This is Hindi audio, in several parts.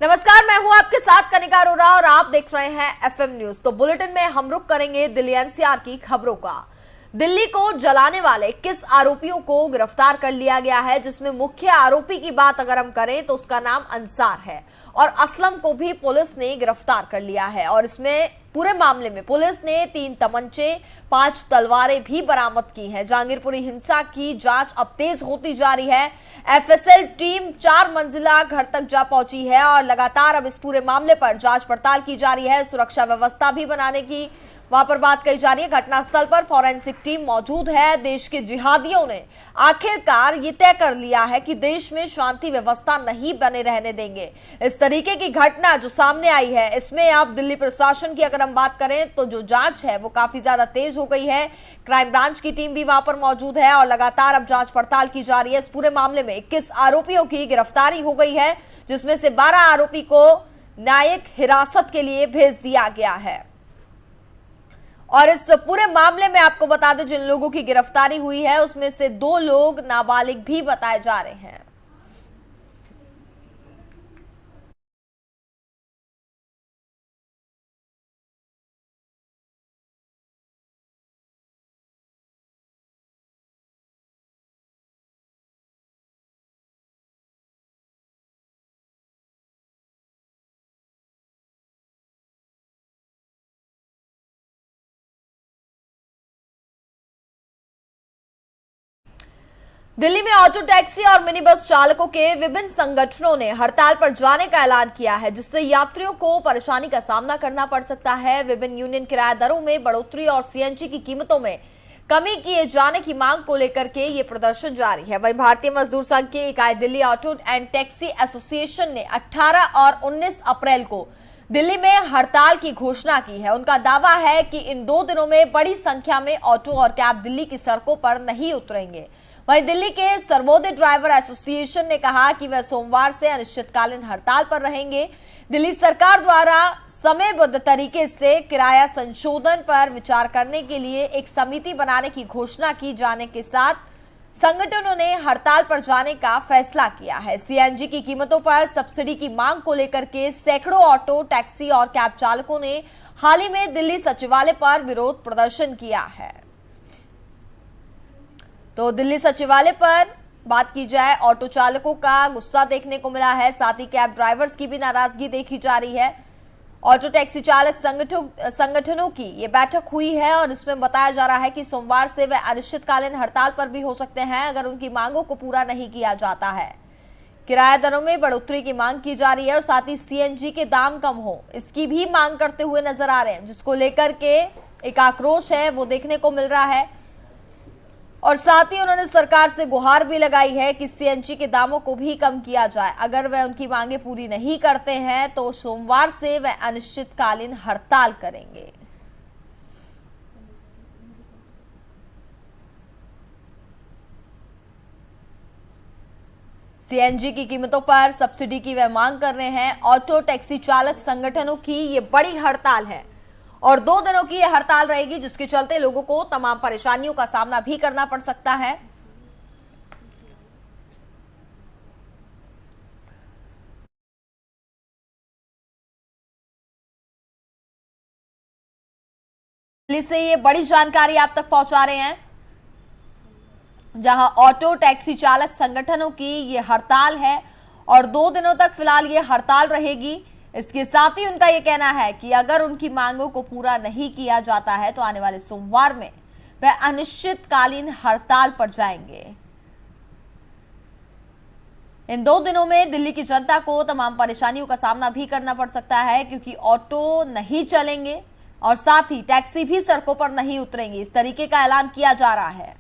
नमस्कार, मैं हूं आपके साथ कनिका अरोरा और आप देख रहे हैं एफएम न्यूज। तो बुलेटिन में हम रुक करेंगे दिल्ली एनसीआर की खबरों का। दिल्ली को जलाने वाले 21 आरोपियों को गिरफ्तार कर लिया गया है, जिसमें मुख्य आरोपी की बात अगर हम करें तो उसका नाम अंसार है और असलम को भी पुलिस ने गिरफ्तार कर लिया है। और इसमें पूरे मामले में पुलिस ने 3 तमंचे, 5 तलवारें भी बरामद की हैं। जहांगीरपुरी हिंसा की जांच अब तेज होती जा रही है। एफएसएल टीम 4 मंजिला घर तक जा पहुंची है और लगातार अब इस पूरे मामले पर जांच पड़ताल की जा रही है। सुरक्षा व्यवस्था भी बनाने की वहां पर बात कही जा रही है। घटनास्थल पर फॉरेंसिक टीम मौजूद है। देश के जिहादियों ने आखिरकार ये तय कर लिया है कि देश में शांति व्यवस्था नहीं बने रहने देंगे। इस तरीके की घटना जो सामने आई है, इसमें आप दिल्ली प्रशासन की अगर हम बात करें तो जो जांच है वो काफी ज्यादा तेज हो गई है। क्राइम ब्रांच की टीम भी वहां पर मौजूद है और लगातार अब जांच पड़ताल की जा रही है। इस पूरे मामले में 21 आरोपियों की गिरफ्तारी हो गई है, जिसमें से 12 आरोपी को न्यायिक हिरासत के लिए भेज दिया गया है। और इस पूरे मामले में आपको बता दें, जिन लोगों की गिरफ्तारी हुई है उसमें से 2 लोग नाबालिग भी बताए जा रहे हैं। दिल्ली में ऑटो टैक्सी और मिनी बस चालकों के विभिन्न संगठनों ने हड़ताल पर जाने का ऐलान किया है, जिससे यात्रियों को परेशानी का सामना करना पड़ सकता है। विभिन्न यूनियन किराया दरों में बढ़ोतरी और सीएनजी की कीमतों में कमी किए जाने की मांग को लेकर के ये प्रदर्शन जारी है। वहीं भारतीय मजदूर संघ की इकाई Delhi auto and taxi association ने 18 और 19 अप्रैल को दिल्ली में हड़ताल की घोषणा की है। उनका दावा है कि इन 2 दिनों में बड़ी संख्या में ऑटो और कैब दिल्ली की सड़कों पर नहीं उतरेंगे। वहीं दिल्ली के सर्वोदय ड्राइवर एसोसिएशन ने कहा कि वह सोमवार से अनिश्चितकालीन हड़ताल पर रहेंगे। दिल्ली सरकार द्वारा समयबद्ध तरीके से किराया संशोधन पर विचार करने के लिए एक समिति बनाने की घोषणा की जाने के साथ संगठनों ने हड़ताल पर जाने का फैसला किया है। सीएनजी की कीमतों पर सब्सिडी की मांग को लेकर के सैकड़ों ऑटो, टैक्सी और कैब चालकों ने हाल ही में दिल्ली सचिवालय पर विरोध प्रदर्शन किया है। तो दिल्ली सचिवालय पर बात की जाए, ऑटो चालकों का गुस्सा देखने को मिला है, साथ ही कैब ड्राइवर्स की भी नाराजगी देखी जा रही है। ऑटो टैक्सी चालक संगठनों की ये बैठक हुई है और इसमें बताया जा रहा है कि सोमवार से वे अनिश्चितकालीन हड़ताल पर भी हो सकते हैं अगर उनकी मांगों को पूरा नहीं किया जाता है। किराया दरों में बढ़ोतरी की मांग की जा रही है और साथ ही सीएनजी के दाम कम हो, इसकी भी मांग करते हुए नजर आ रहे हैं, जिसको लेकर के एक आक्रोश है वो देखने को मिल रहा है। और साथ ही उन्होंने सरकार से गुहार भी लगाई है कि सीएनजी के दामों को भी कम किया जाए। अगर वे उनकी मांगे पूरी नहीं करते हैं तो सोमवार से वे अनिश्चितकालीन हड़ताल करेंगे। सीएनजी की कीमतों पर सब्सिडी की वे मांग कर रहे हैं। ऑटो टैक्सी चालक संगठनों की ये बड़ी हड़ताल है और 2 दिनों की यह हड़ताल रहेगी, जिसके चलते लोगों को तमाम परेशानियों का सामना भी करना पड़ सकता है। दिल्ली से ये बड़ी जानकारी आप तक पहुंचा रहे हैं, जहां ऑटो टैक्सी चालक संगठनों की ये हड़ताल है और 2 दिनों तक फिलहाल ये हड़ताल रहेगी। इसके साथ ही उनका यह कहना है कि अगर उनकी मांगों को पूरा नहीं किया जाता है तो आने वाले सोमवार में वे अनिश्चितकालीन हड़ताल पर जाएंगे। इन 2 दिनों में दिल्ली की जनता को तमाम परेशानियों का सामना भी करना पड़ सकता है, क्योंकि ऑटो नहीं चलेंगे और साथ ही टैक्सी भी सड़कों पर नहीं उतरेंगी। इस तरीके का ऐलान किया जा रहा है।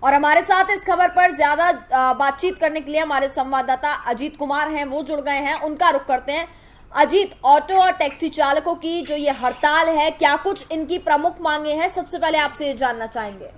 और हमारे साथ इस खबर पर ज्यादा बातचीत करने के लिए हमारे संवाददाता अजीत कुमार हैं, वो जुड़ गए हैं। उनका रुख करते हैं। अजीत, ऑटो और टैक्सी चालकों की जो ये हड़ताल है, क्या कुछ इनकी प्रमुख मांगे हैं? सबसे पहले आपसे ये जानना चाहेंगे।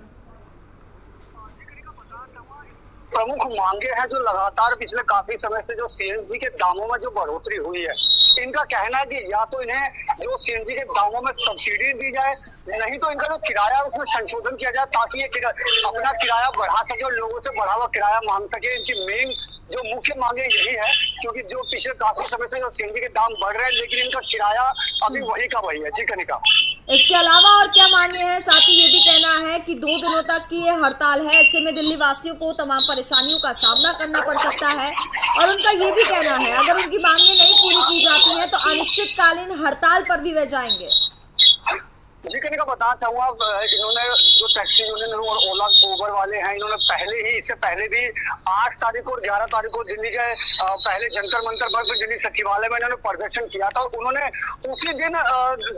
प्रमुख मांगे हैं जो लगातार पिछले काफी समय से जो सीएनजी के दामों में जो बढ़ोतरी हुई है, इनका कहना है कि या तो इन्हें जो सीएनजी के दामों में सब्सिडी दी जाए, नहीं तो इनका जो किराया उसमें संशोधन किया जाए ताकि ये अपना किराया बढ़ा सके और लोगों से बढ़ा हुआ किराया मांग सके। इनकी मेन जो मुख्य मांगे यही है, क्योंकि जो पिछले काफी समय से जो सीएनजी के दाम बढ़ रहे हैं लेकिन इनका किराया अभी वही का वही है। जी कनिका, इसके अलावा और क्या मांगे हैं? साथ ही ये भी कहना है कि 2 दिनों तक की ये हड़ताल है, ऐसे में दिल्ली वासियों को तमाम परेशानियों का सामना करना पड़ सकता है। और उनका ये भी कहना है अगर उनकी मांगे नहीं पूरी की जाती हैं तो अनिश्चितकालीन हड़ताल पर भी वे जाएंगे। जी कनिका, बताना चाहूंगा, इन्होंने जो टैक्सी यूनियन और ओला उबर वाले हैं, इन्होंने इससे पहले भी 8 तारीख और 11 तारीख को दिल्ली के पहले जंतर मंतर पर दिल्ली सचिवालय में इन्होंने प्रदर्शन किया था। उन्होंने उसी दिन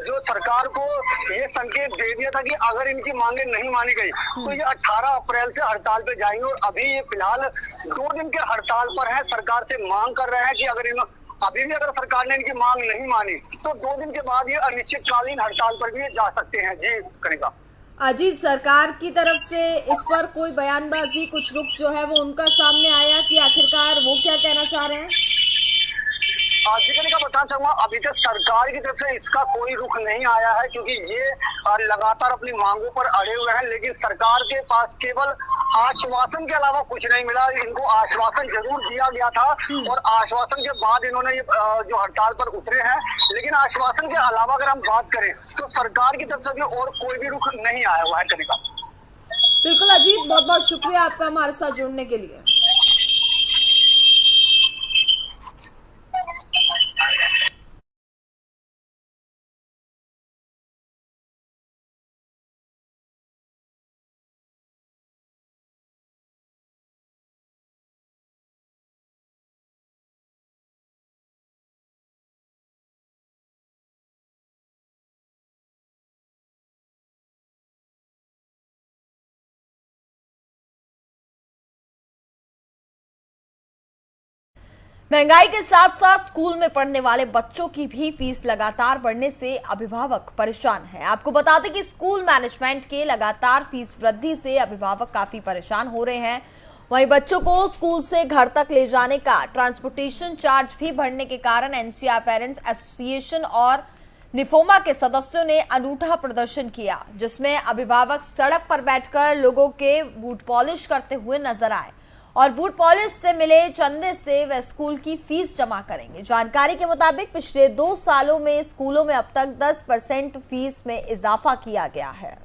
जो सरकार को ये संकेत दे दिया था कि अगर इनकी मांगे नहीं मानी गई तो ये 18 अप्रैल से हड़ताल पे जाएंगे। और अभी ये फिलहाल 2 दिन के हड़ताल पर है, सरकार से मांग कर रहे हैं कि अभी भी अगर सरकार ने इनकी मांग नहीं मानी तो 2 दिन के बाद ये अनिश्चितकालीन हड़ताल पर भी जा सकते हैं। जी कनिका, अजीत, सरकार की तरफ से इस पर कोई बयानबाजी, कुछ रुख जो है वो उनका सामने आया कि आखिरकार वो क्या कहना चाह रहे हैं? जी कनिका, बताना चाहूंगा, अभी तक सरकार की तरफ से इसका कोई रुख नहीं आया है, क्योंकि ये लगातार अपनी मांगों पर अड़े हुए हैं। लेकिन सरकार के पास केवल आश्वासन के अलावा कुछ नहीं मिला। इनको आश्वासन जरूर दिया गया था और आश्वासन के बाद इन्होंने ये जो हड़ताल पर उतरे हैं, लेकिन आश्वासन के अलावा अगर हम बात करें तो सरकार की तरफ से भी और कोई भी रुख नहीं आया हुआ है। कनिका, बिल्कुल अजीत, बहुत बहुत शुक्रिया आपका हमारे साथ जुड़ने के लिए। महंगाई के साथ साथ स्कूल में पढ़ने वाले बच्चों की भी फीस लगातार बढ़ने से अभिभावक परेशान हैं। आपको बता दें कि स्कूल मैनेजमेंट के लगातार फीस वृद्धि से अभिभावक काफी परेशान हो रहे हैं। वहीं बच्चों को स्कूल से घर तक ले जाने का ट्रांसपोर्टेशन चार्ज भी बढ़ने के कारण एनसीआर पेरेंट्स एसोसिएशन और निफोमा के सदस्यों ने अनूठा प्रदर्शन किया, जिसमें अभिभावक सड़क पर बैठकर लोगों के बूट पॉलिश करते हुए नजर आए और बूट पॉलिश से मिले चंदे से वे स्कूल की फीस जमा करेंगे। जानकारी के मुताबिक पिछले 2 सालों में स्कूलों में अब तक 10% फीस में इजाफा किया गया है।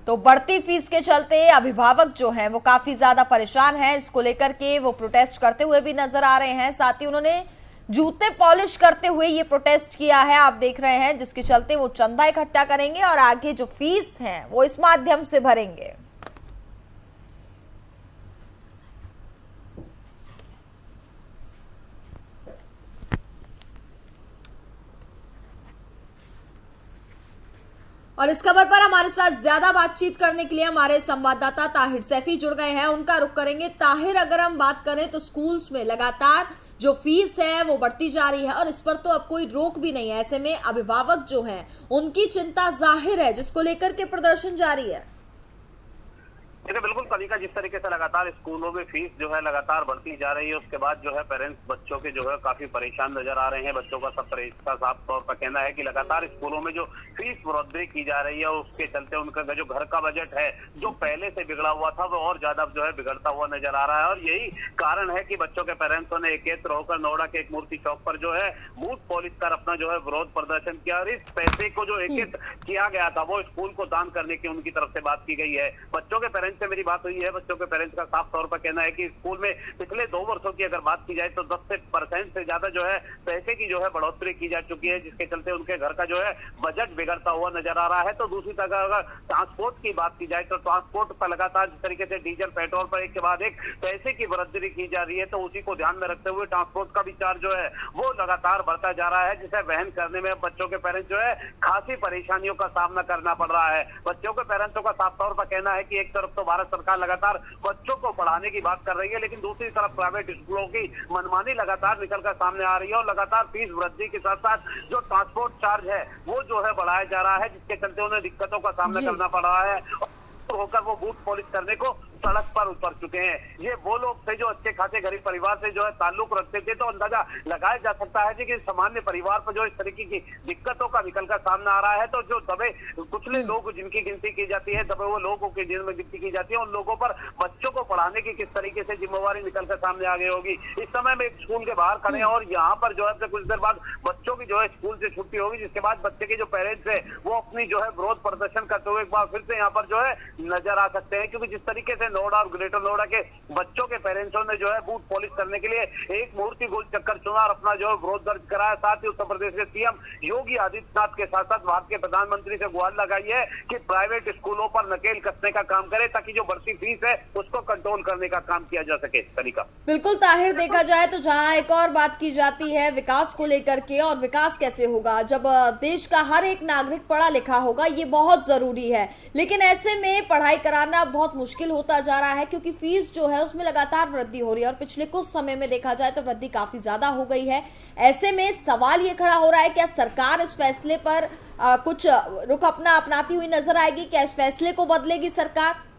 तो बढ़ती फीस के चलते अभिभावक जो हैं वो काफी ज्यादा परेशान हैं। इसको लेकर के वो प्रोटेस्ट करते हुए भी नजर आ रहे हैं। साथ ही उन्होंने जूते पॉलिश करते हुए ये प्रोटेस्ट किया है, आप देख रहे हैं, जिसके चलते वो चंदा इकट्ठा करेंगे और आगे जो फीस है वो इस माध्यम से भरेंगे। और इस खबर पर हमारे साथ ज्यादा बातचीत करने के लिए हमारे संवाददाता ताहिर सैफी जुड़ गए हैं। उनका रुख करेंगे। ताहिर, अगर हम बात करें तो स्कूल्स में लगातार जो फीस है वो बढ़ती जा रही है और इस पर तो अब कोई रोक भी नहीं है। ऐसे में अभिभावक जो हैं उनकी चिंता जाहिर है, जिसको लेकर के प्रदर्शन जारी है। देखिए बिल्कुल कनिका, जिस तरीके से लगातार स्कूलों में फीस जो है लगातार बढ़ती जा रही है, उसके बाद जो है पेरेंट्स बच्चों के जो है काफी परेशान नजर आ रहे हैं। बच्चों का साफ तौर पर कहना है कि लगातार स्कूलों में जो फीस वृद्धि की जा रही है उसके चलते उनका जो घर का बजट है जो पहले से बिगड़ा हुआ था वो और ज्यादा जो है बिगड़ता हुआ नजर आ रहा है। और यही कारण है कि बच्चों के पेरेंट्सों ने एकत्र होकर नोएडा के एक मूर्ति चौक पर जो है बूथ पॉलिश कर अपना जो है विरोध प्रदर्शन किया। और इस पैसे को जो एकत्र किया गया था वो स्कूल को दान करने की उनकी तरफ से बात की गई है। बच्चों के पेरेंट्स पेरेंट्स से मेरी बात हुई है, बच्चों के पेरेंट्स का साफ तौर पर कहना है कि स्कूल में पिछले 2 वर्षों की अगर बात की जाए तो 10% से ज्यादा जो है पैसे की जो है बढ़ोतरी की जा चुकी है, जिसके चलते उनके घर का जो है बजट बिगड़ता हुआ नजर आ रहा है। तो दूसरी तरफ अगर ट्रांसपोर्ट की बात की जाए तो ट्रांसपोर्ट पर लगातार जिस तरीके से डीजल पेट्रोल पर एक के बाद एक पैसे की बढ़ोतरी की जा रही है, तो उसी को ध्यान में रखते हुए ट्रांसपोर्ट का भी चार्ज जो है वो लगातार बढ़ता जा रहा है, जिसे वहन करने में बच्चों के पेरेंट्स जो है खासी परेशानियों का सामना करना पड़ रहा है। बच्चों के पेरेंट्सों का साफ तौर पर कहना है कि एक तरफ तो भारत सरकार लगातार बच्चों को पढ़ाने की बात कर रही है, लेकिन दूसरी तरफ प्राइवेट स्कूलों की मनमानी लगातार निकलकर सामने आ रही है और लगातार फीस वृद्धि के साथ साथ जो ट्रांसपोर्ट चार्ज है वो जो है बढ़ाया जा रहा है, जिसके चलते उन्हें दिक्कतों का सामना करना पड़ रहा है होकर वो बूथ पॉलिश करने को सड़क पर उतर चुके हैं। ये वो लोग थे जो अच्छे खासे गरीब परिवार से जो है ताल्लुक रखते थे, तो अंदाजा लगाया जा सकता है कि सामान्य परिवार पर जो इस तरीके की दिक्कतों का निकलकर सामने आ रहा है, तो जो दबे कुचले लोग जिनकी गिनती की जाती है, दबे वो लोगों की जिनमें गिनती की जाती है, उन लोगों पर बच्चों को पढ़ाने की किस तरीके से जिम्मेवारी निकलकर सामने आ गई होगी। इस समय में स्कूल के बाहर खड़े हैं और यहाँ पर जो है कुछ देर बाद बच्चों की जो है स्कूल से छुट्टी होगी, जिसके बाद बच्चे के जो पेरेंट्स है वो अपनी जो है विरोध प्रदर्शन करते हुए एक बार फिर से यहाँ पर जो है नजर आ सकते हैं, क्योंकि जिस तरीके से नोएडा और ग्रेटर नोएडा के बच्चों के पेरेंट्सों ने जो है बूथ पॉलिश करने के लिए एक मूर्ति गोल चक्कर चुना और अपना जो है विरोध दर्ज कराया। साथ ही उत्तर प्रदेश के सीएम योगी आदित्यनाथ के साथ साथ भारत के प्रधानमंत्री से गुहार लगाई है कि प्राइवेट स्कूलों पर नकेल कसने का काम करे, ताकि जो बढ़ती फीस है उसको कंट्रोल करने का काम किया जा सके। तरीका बिल्कुल ताहिर, देखा जाए तो जहां एक और बात की जाती है विकास को लेकर के, और विकास कैसे होगा जब देश का हर एक नागरिक पढ़ा लिखा होगा, ये बहुत जरूरी है, लेकिन ऐसे में पढ़ाई कराना बहुत मुश्किल होता जा रहा है क्योंकि फीस जो है उसमें लगातार वृद्धि हो रही है और पिछले कुछ समय में देखा जाए तो वृद्धि काफी ज्यादा हो गई है। ऐसे में सवाल ये खड़ा हो रहा है, क्या सरकार इस फैसले पर कुछ रुख अपनाती हुई नजर आएगी? क्या इस फैसले को बदलेगी सरकार?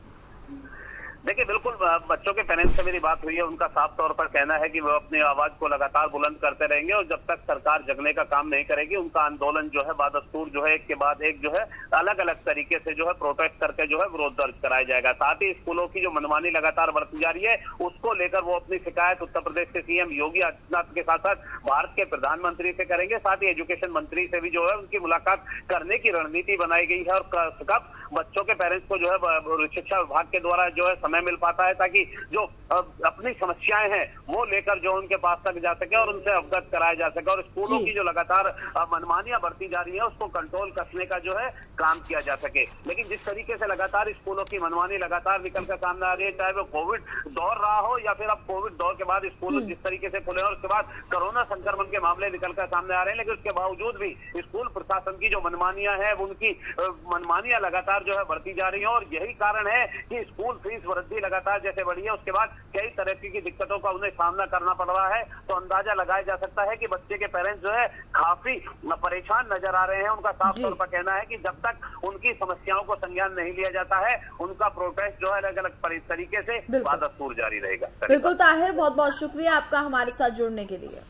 देखिए, बिल्कुल बच्चों के पेरेंट्स से मेरी बात हुई है, उनका साफ तौर पर कहना है कि वो अपनी आवाज को लगातार बुलंद करते रहेंगे और जब तक सरकार जगने का काम नहीं करेगी उनका आंदोलन जो है बादस्तूर जो है एक के बाद एक जो है अलग अलग तरीके से जो है प्रोटेस्ट करके जो है विरोध दर्ज कराया जाएगा। साथ ही स्कूलों की जो मनमानी लगातार बढ़ती जा रही है उसको लेकर वो अपनी शिकायत उत्तर प्रदेश के सीएम योगी आदित्यनाथ के साथ साथ भारत के प्रधानमंत्री से करेंगे। साथ ही एजुकेशन मंत्री से भी जो है उनकी मुलाकात करने की रणनीति बनाई गई है और कब बच्चों के पेरेंट्स को जो है शिक्षा विभाग के द्वारा जो है समय मिल पाता है, ताकि जो अपनी समस्याएं हैं वो लेकर जो उनके पास तक जा सके और उनसे अवगत कराया जा सके और स्कूलों की जो लगातार मनमानियां बढ़ती जा रही है उसको कंट्रोल करने का जो है काम किया जा सके। लेकिन जिस तरीके से लगातार स्कूलों की मनमानी लगातार निकलकर सामने आ रही है, चाहे वो कोविड दौर रहा हो या फिर अब कोविड दौर के बाद स्कूल जिस तरीके से खुले और उसके बाद कोरोना संक्रमण के मामले निकलकर सामने आ रहे हैं, लेकिन उसके बावजूद भी स्कूल प्रशासन की जो मनमानियां है उनकी मनमानियां लगातार जो है बढ़ती जा रही है और यही कारण है कि स्कूल फीस वृद्धि लगातार जैसे बढ़ी है उसके बाद कई तरह की दिक्कतों का उन्हें सामना करना पड़ रहा है। तो अंदाजा लगाया जा सकता है कि बच्चे के पेरेंट्स जो है काफी परेशान नजर आ रहे हैं। उनका साफ तौर पर कहना है कि जब तक उनकी समस्याओं को संज्ञान नहीं लिया जाता है उनका प्रोटेस्ट जो है अलग अलग तरीके से बादस्तूर जारी रहेगा। बिल्कुल ताहिर, बहुत बहुत शुक्रिया आपका हमारे साथ जुड़ने के लिए।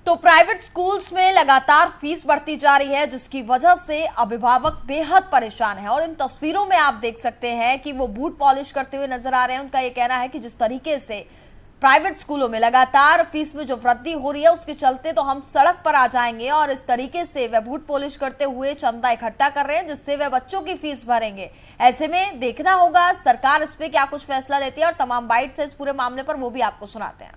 तो प्राइवेट स्कूल्स में लगातार फीस बढ़ती जा रही है, जिसकी वजह से अभिभावक बेहद परेशान है और इन तस्वीरों में आप देख सकते हैं कि वो बूट पॉलिश करते हुए नजर आ रहे हैं। उनका ये कहना है कि जिस तरीके से प्राइवेट स्कूलों में लगातार फीस में जो वृद्धि हो रही है उसके चलते तो हम सड़क पर आ जाएंगे और इस तरीके से वे बूट पॉलिश करते हुए चंदा इकट्ठा कर रहे हैं जिससे वे बच्चों की फीस भरेंगे। ऐसे में देखना होगा सरकार इस पे क्या कुछ फैसला लेती है और तमाम बाइट्स इस पूरे मामले पर वो भी आपको सुनाते हैं।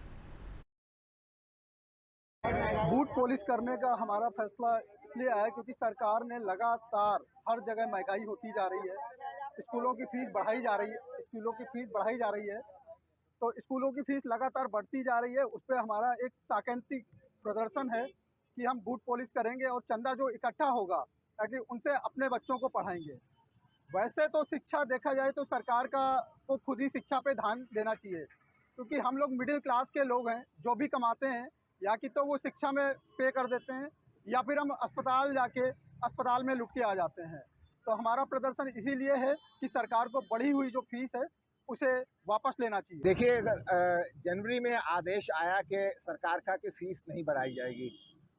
बूट पॉलिश करने का हमारा फैसला इसलिए आया क्योंकि सरकार ने लगातार हर जगह महंगाई होती जा रही है, स्कूलों की फीस बढ़ाई जा रही है, तो स्कूलों की फीस लगातार बढ़ती जा रही है। उस पर हमारा एक सांकेतिक प्रदर्शन है कि हम बूट पॉलिश करेंगे और चंदा जो इकट्ठा होगा ताकि उनसे अपने बच्चों को पढ़ाएंगे। वैसे तो शिक्षा देखा जाए तो सरकार को खुद ही शिक्षा पे ध्यान देना चाहिए, क्योंकि हम लोग मिडिल क्लास के लोग हैं, जो भी कमाते हैं या कि तो वो शिक्षा में पे कर देते हैं या फिर हम अस्पताल में लुट के आ जाते हैं। तो हमारा प्रदर्शन इसीलिए है कि सरकार को बढ़ी हुई जो फीस है उसे वापस लेना चाहिए। देखिए, जनवरी में आदेश आया कि सरकार का कि फीस नहीं बढ़ाई जाएगी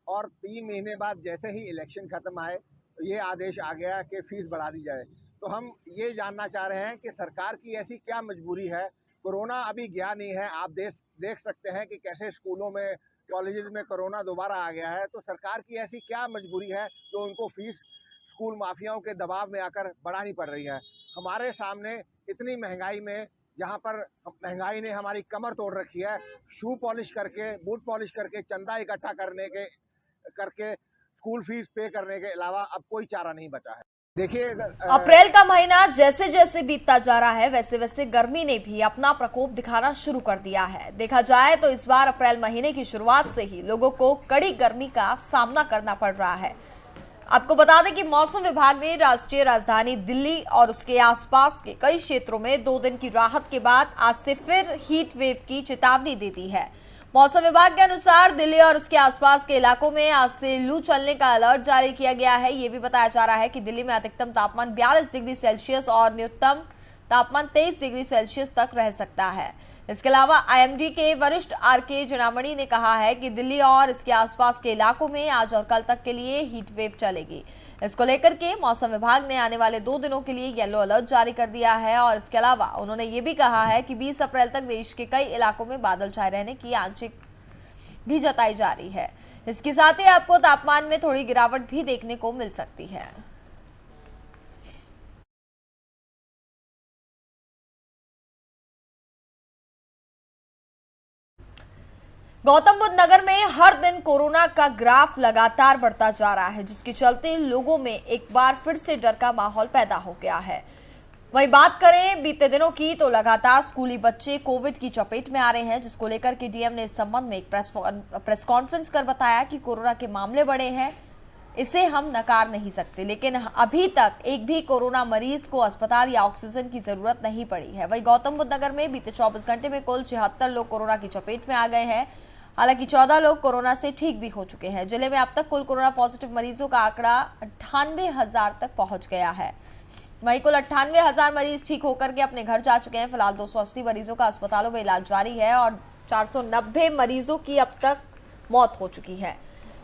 और 3 महीने बाद जैसे ही इलेक्शन खत्म आए तो ये आदेश आ गया कि फीस बढ़ा दी जाए। तो हम ये जानना चाह रहे हैं कि सरकार की ऐसी क्या मजबूरी है कोरोना अभी गया नहीं है। आप देख सकते हैं कि कैसे स्कूलों में, कॉलेजेस में कोरोना दोबारा आ गया है। तो सरकार की ऐसी क्या मजबूरी है जो उनको फीस स्कूल माफियाओं के दबाव में आकर बढ़ानी पड़ रही है। हमारे सामने इतनी महंगाई में, जहाँ पर महंगाई ने हमारी कमर तोड़ रखी है, शू पॉलिश करके, बूट पॉलिश करके, चंदा इकट्ठा करके स्कूल फीस पे करने के अलावा अब कोई चारा नहीं बचा है। देखिए, अप्रैल का महीना जैसे जैसे बीतता जा रहा है वैसे वैसे गर्मी ने भी अपना प्रकोप दिखाना शुरू कर दिया है। देखा जाए तो इस बार अप्रैल महीने की शुरुआत से ही लोगों को कड़ी गर्मी का सामना करना पड़ रहा है। आपको बता दें कि मौसम विभाग ने राष्ट्रीय राजधानी दिल्ली और उसके आसपास के कई क्षेत्रों में 2 दिन की राहत के बाद आज से फिर हीट वेव की चेतावनी दे दी है। मौसम विभाग के अनुसार दिल्ली और उसके आसपास के इलाकों में आज से लू चलने का अलर्ट जारी किया गया है। ये भी बताया जा रहा है कि दिल्ली में अधिकतम तापमान 42 डिग्री सेल्सियस और न्यूनतम तापमान 23 डिग्री सेल्सियस तक रह सकता है। इसके अलावा आईएमडी के वरिष्ठ आरके जनामणि ने कहा है कि दिल्ली और इसके आसपास के इलाकों में आज और कल तक के लिए हीट वेव चलेगी। इसको लेकर के मौसम विभाग ने आने वाले 2 दिनों के लिए येलो अलर्ट जारी कर दिया है और इसके अलावा उन्होंने ये भी कहा है कि 20 अप्रैल तक देश के कई इलाकों में बादल छाए रहने की आंशिक भी जताई जा रही है। इसके साथ ही आपको तापमान में थोड़ी गिरावट भी देखने को मिल सकती है। गौतम बुद्ध नगर में हर दिन कोरोना का ग्राफ लगातार बढ़ता जा रहा है, जिसके चलते लोगों में एक बार फिर से डर का माहौल पैदा हो गया है। वहीं बात करें बीते दिनों की तो लगातार स्कूली बच्चे कोविड की चपेट में आ रहे हैं, जिसको लेकर के डीएम ने इस संबंध में एक प्रेस कॉन्फ्रेंस कर बताया कि कोरोना के मामले बढ़े हैं, इसे हम नकार नहीं सकते, लेकिन अभी तक एक भी कोरोना मरीज को अस्पताल या ऑक्सीजन की जरूरत नहीं पड़ी है। वहीं गौतम बुद्ध नगर में बीते 24 घंटे में कुल 76 लोग कोरोना की चपेट में आ गए हैं। हालांकि 14 लोग कोरोना से ठीक भी हो चुके हैं। जिले में अब तक कुल कोरोना पॉजिटिव मरीजों का आंकड़ा 98,000 तक पहुंच गया है। वहीं कुल 98,000 मरीज ठीक होकर के अपने घर जा चुके हैं। फिलहाल 280 मरीजों का अस्पतालों में इलाज जारी है और 490 मरीजों की अब तक मौत हो चुकी है।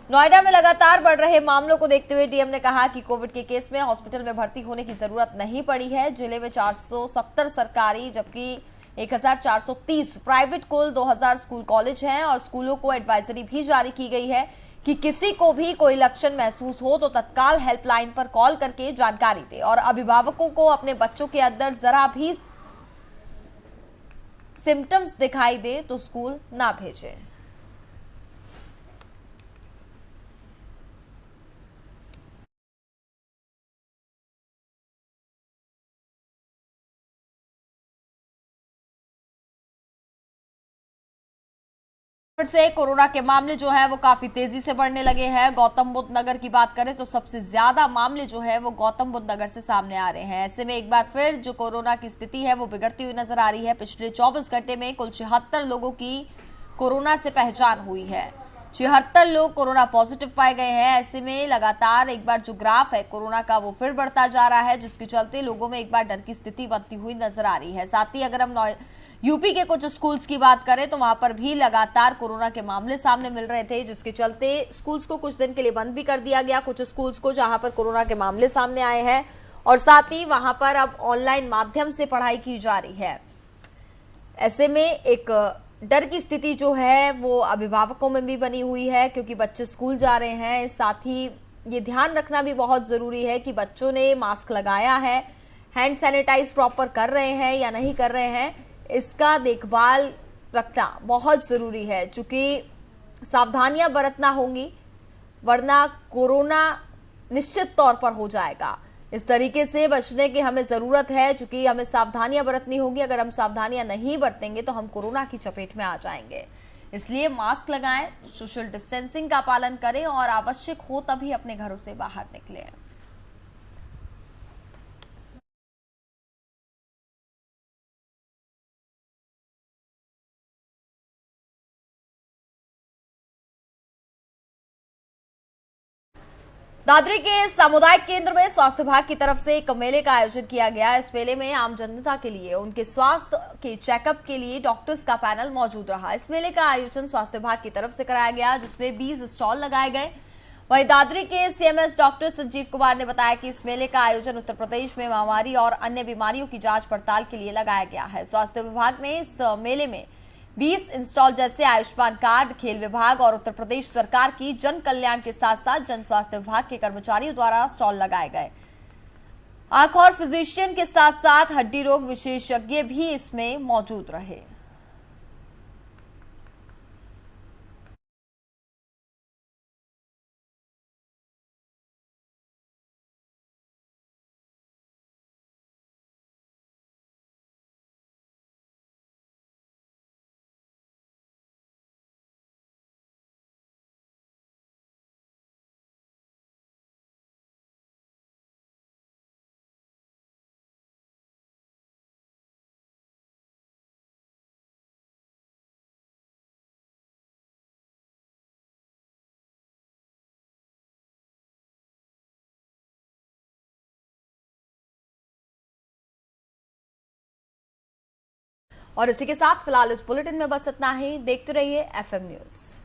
नोएडा में लगातार बढ़ रहे मामलों को देखते हुए डीएम ने कहा कि कोविड के केस में हॉस्पिटल में भर्ती होने की जरूरत नहीं पड़ी है। जिले में 470 सरकारी जबकि 1430 प्राइवेट कुल 2000 स्कूल कॉलेज हैं और स्कूलों को एडवाइजरी भी जारी की गई है कि किसी को भी कोई लक्षण महसूस हो तो तत्काल हेल्पलाइन पर कॉल करके जानकारी दे और अभिभावकों को अपने बच्चों के अंदर जरा भी सिम्टम्स दिखाई दे तो स्कूल ना भेजें। से कोरोना के मामले जो है वो काफी तेजी से बढ़ने लगे हैं। गौतम बुद्ध नगर की बात करें तो सबसे ज्यादा मामले जो है वो गौतम बुद्ध नगर से सामने आ रहे हैं। ऐसे में एक बार फिर जो कोरोना की स्थिति है वो बिगड़ती हुई नजर आ रही है। पिछले 24 घंटे में कुल 76 लोगों की कोरोना से पहचान हुई है। 76 लोग कोरोना पॉजिटिव पाए गए हैं। ऐसे में लगातार एक बार जो ग्राफ है कोरोना का वो फिर बढ़ता जा रहा है, जिसके चलते लोगों में एक बार डर की स्थिति बनती हुई नजर आ रही है। साथ ही अगर हम यूपी के कुछ स्कूल्स की बात करें तो वहां पर भी लगातार कोरोना के मामले सामने मिल रहे थे, जिसके चलते स्कूल्स को कुछ दिन के लिए बंद भी कर दिया गया। कुछ स्कूल्स को जहां पर कोरोना के मामले सामने आए हैं और साथ ही वहां पर अब ऑनलाइन माध्यम से पढ़ाई की जा रही है। ऐसे में एक डर की स्थिति जो है वो अभिभावकों में भी बनी हुई है, क्योंकि बच्चे स्कूल जा रहे हैं। साथ ही ये ध्यान रखना भी बहुत जरूरी है कि बच्चों ने मास्क लगाया है, हैंड सैनिटाइज प्रॉपर कर रहे हैं या नहीं कर रहे हैं, इसका देखभाल रखना बहुत जरूरी है। चूंकि सावधानियां बरतना होंगी वरना कोरोना निश्चित तौर पर हो जाएगा। इस तरीके से बचने की हमें जरूरत है, चूंकि हमें सावधानियां बरतनी होगी। अगर हम सावधानियां नहीं बरतेंगे तो हम कोरोना की चपेट में आ जाएंगे। इसलिए मास्क लगाएं, सोशल डिस्टेंसिंग का पालन करें और आवश्यक हो तभी अपने घरों से बाहर निकलें। दादरी के सामुदायिक केंद्र में स्वास्थ्य विभाग की तरफ से एक मेले का आयोजन किया गया। इस मेले में आम जनता के लिए उनके स्वास्थ्य के चेकअप के लिए डॉक्टर्स का पैनल मौजूद रहा। इस मेले का आयोजन स्वास्थ्य विभाग की तरफ से कराया गया, जिसमें 20 स्टॉल लगाए गए। वहीं दादरी के सीएमएस डॉक्टर संजीव कुमार ने बताया कि इस मेले का आयोजन उत्तर प्रदेश में महामारी और अन्य बीमारियों की जांच पड़ताल के लिए लगाया गया है। स्वास्थ्य विभाग ने इस मेले में 20 इंस्टॉल जैसे आयुष्मान कार्ड, खेल विभाग और उत्तर प्रदेश सरकार की जन कल्याण के साथ साथ जन स्वास्थ्य विभाग के कर्मचारियों द्वारा स्टॉल लगाए गए। आंख और फिजिशियन के साथ साथ हड्डी रोग विशेषज्ञ भी इसमें मौजूद रहे। और इसी के साथ फिलहाल इस बुलेटिन में बस इतना ही। देखते रहिए एफएम न्यूज।